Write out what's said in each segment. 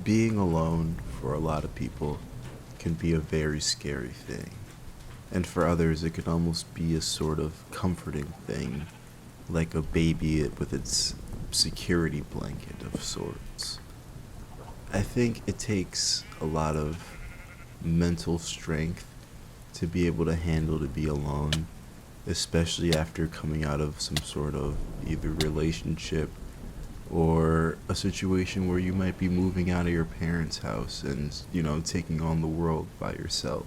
being alone for a lot of people can be a very scary thing. And for others, it can almost be a sort of comforting thing, like a baby with its security blanket of sorts. I think it takes a lot of mental strength to be able to handle to be alone, especially after coming out of some sort of either relationship or a situation where you might be moving out of your parents' house and, taking on the world by yourself.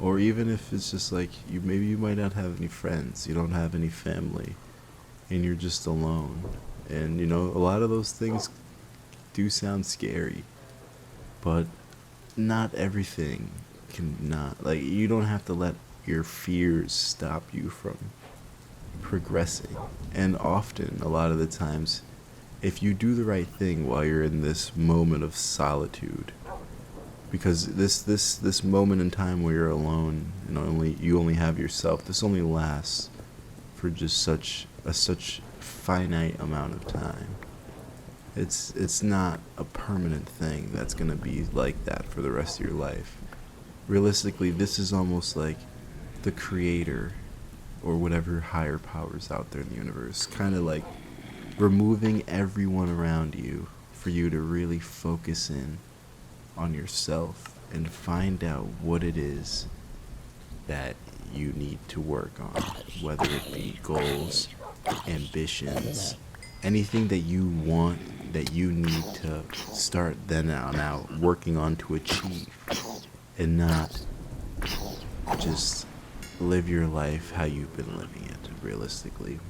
Or even if it's just like maybe you might not have any friends, you don't have any family, and you're just alone. And a lot of those things do sound scary, but not everything can not like you don't have to let your fears stop you from progressing. And often, a lot of the times, if you do the right thing while you're in this moment of solitude, because this moment in time where you're alone and only you only have yourself, this only lasts for just such finite amount of time. It's not a permanent thing that's going to be like that for the rest of your life. Realistically, this is almost like the creator or whatever higher powers out there in the universe kind of like removing everyone around you for you to really focus in on yourself and find out what it is that you need to work on, whether it be goals, ambitions, anything that you want that you need to start then on out working on to achieve, and not just live your life how you've been living it realistically.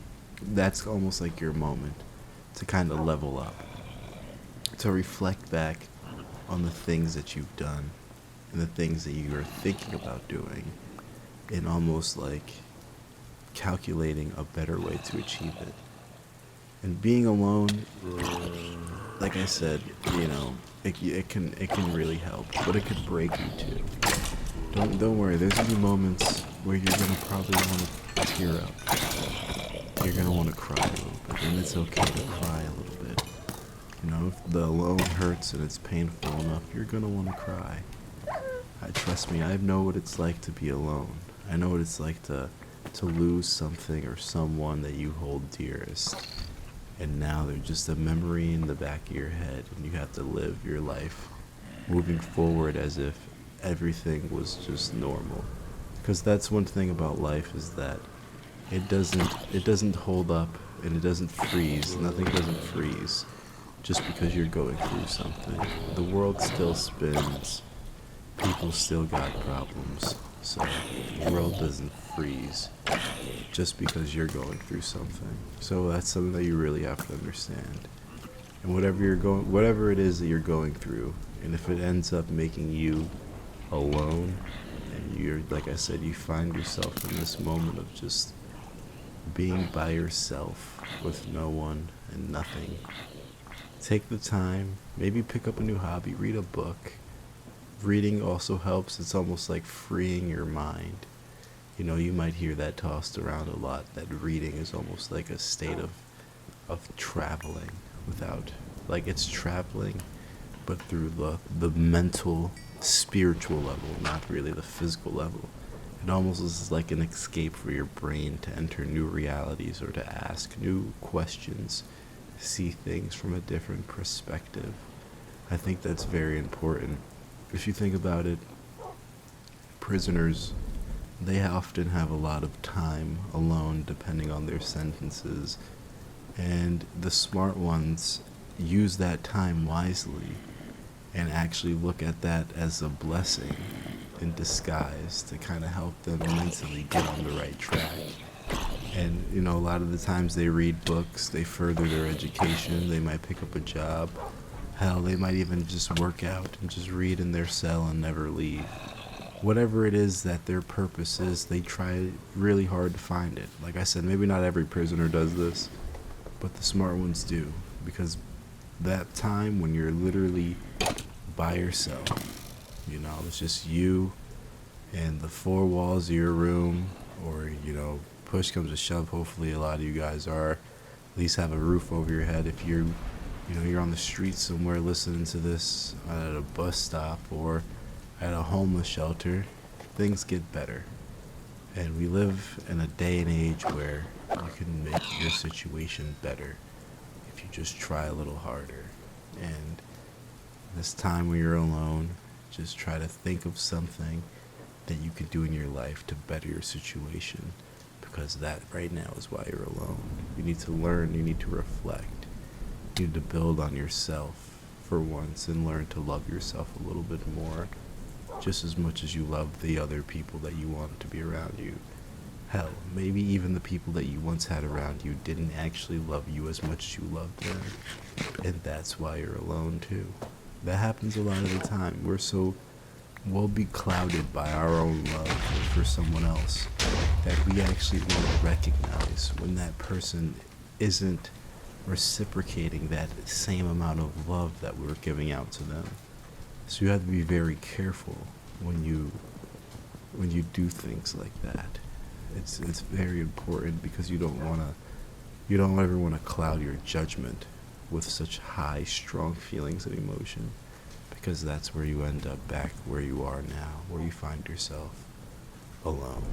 That's almost like your moment to kind of level up, to reflect back on the things that you've done and the things that you are thinking about doing, and almost like calculating a better way to achieve it. And being alone, like I said, it can really help, but it could break you too. Don't worry. There's gonna be moments where you're gonna probably want to tear up. You're gonna want to cry a little bit, and it's okay to cry a little bit. If the alone hurts and it's painful enough, you're gonna want to cry. Trust me, I know what it's like to be alone. I know what it's like to lose something or someone that you hold dearest, and now they're just a memory in the back of your head, and you have to live your life moving forward as if everything was just normal. Because that's one thing about life, is that it doesn't hold up, and it doesn't freeze. Nothing doesn't freeze just because you're going through something. The world still spins. People still got problems. So the world doesn't freeze just because you're going through something. So that's something that you really have to understand. And whatever it is that you're going through, and if it ends up making you alone, and you're, like I said, you find yourself in this moment of just being by yourself with no one and nothing, take the time, maybe pick up a new hobby, read a book. Reading also helps. It's almost like freeing your mind. You might hear that tossed around a lot, that reading is almost like a state of traveling without, like it's traveling, but through the mental, spiritual level, not really the physical level. It almost is like an escape for your brain to enter new realities or to ask new questions, see things from a different perspective. I think that's very important. If you think about it, prisoners, they often have a lot of time alone depending on their sentences, and the smart ones use that time wisely and actually look at that as a blessing in disguise to kind of help them mentally get on the right track. And a lot of the times they read books, they further their education, they might pick up a job. Hell, they might even just work out and just read in their cell and never leave. Whatever it is that their purpose is, they try really hard to find it. Like I said, maybe not every prisoner does this, but the smart ones do. Because that time when you're literally by yourself, it's just you and the four walls of your room, or, push comes to shove, hopefully a lot of you guys are, at least have a roof over your head if you You're on the street somewhere listening to this at a bus stop or at a homeless shelter, things get better. And we live in a day and age where you can make your situation better if you just try a little harder. And this time when you're alone, just try to think of something that you can do in your life to better your situation. Because that right now is why you're alone. You need to learn, you need to reflect, you need to build on yourself for once and learn to love yourself a little bit more, just as much as you love the other people that you want to be around you. Hell, maybe even the people that you once had around you didn't actually love you as much as you loved them. And that's why you're alone too. That happens a lot of the time. We'll be clouded by our own love for someone else that we actually won't recognize when that person isn't reciprocating that same amount of love that we're giving out to them. So you have to be very careful when you do things like that. It's very important because you don't ever want to cloud your judgment with such high, strong feelings and emotion, because that's where you end up back where you are now, where you find yourself alone.